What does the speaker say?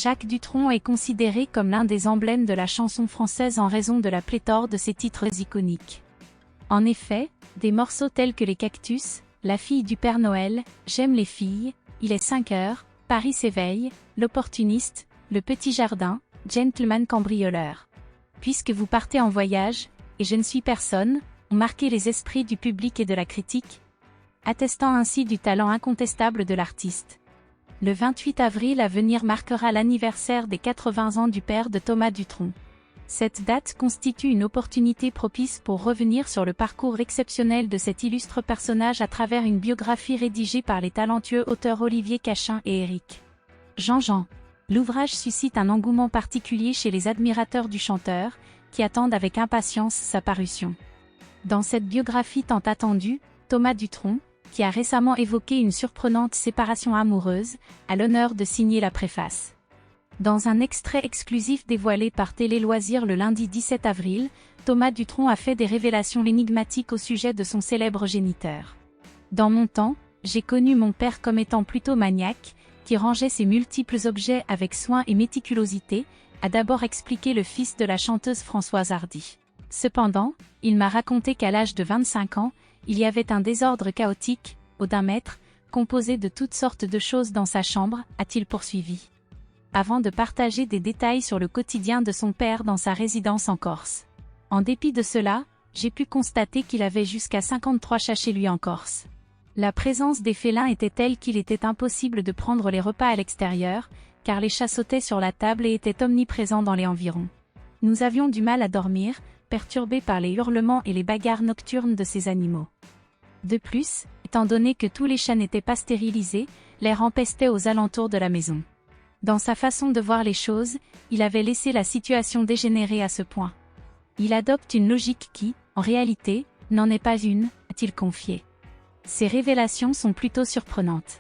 Jacques Dutronc est considéré comme l'un des emblèmes de la chanson française en raison de la pléthore de ses titres iconiques. En effet, des morceaux tels que Les Cactus, La fille du Père Noël, J'aime les filles, Il est 5 heures, Paris s'éveille, L'opportuniste, Le petit jardin, Gentleman cambrioleur. Puisque vous partez en voyage, et je ne suis personne, ont marqué les esprits du public et de la critique, attestant ainsi du talent incontestable de l'artiste. Le 28 avril à venir marquera l'anniversaire des 80 ans du père de Thomas Dutronc. Cette date constitue une opportunité propice pour revenir sur le parcours exceptionnel de cet illustre personnage à travers une biographie rédigée par les talentueux auteurs Olivier Cachin et Éric Jean-Jean. L'ouvrage suscite un engouement particulier chez les admirateurs du chanteur, qui attendent avec impatience sa parution. Dans cette biographie tant attendue, Thomas Dutronc, qui a récemment évoqué une surprenante séparation amoureuse, a l'honneur de signer la préface. Dans un extrait exclusif dévoilé par Télé Loisirs le lundi 17 avril, Thomas Dutronc a fait des révélations énigmatiques au sujet de son célèbre géniteur. Dans mon temps, j'ai connu mon père comme étant plutôt maniaque, qui rangeait ses multiples objets avec soin et méticulosité, a d'abord expliqué le fils de la chanteuse Françoise Hardy. Cependant, il m'a raconté qu'à l'âge de 25 ans, il y avait un désordre chaotique, au d'un mètre, composé de toutes sortes de choses dans sa chambre, a-t-il poursuivi. Avant de partager des détails sur le quotidien de son père dans sa résidence en Corse. En dépit de cela, j'ai pu constater qu'il avait jusqu'à 53 chats chez lui en Corse. La présence des félins était telle qu'il était impossible de prendre les repas à l'extérieur, car les chats sautaient sur la table et étaient omniprésents dans les environs. Nous avions du mal à dormir, perturbés par les hurlements et les bagarres nocturnes de ces animaux. De plus, étant donné que tous les chats n'étaient pas stérilisés, l'air empestait aux alentours de la maison. Dans sa façon de voir les choses, il avait laissé la situation dégénérer à ce point. Il adopte une logique qui, en réalité, n'en est pas une, a-t-il confié. Ces révélations sont plutôt surprenantes.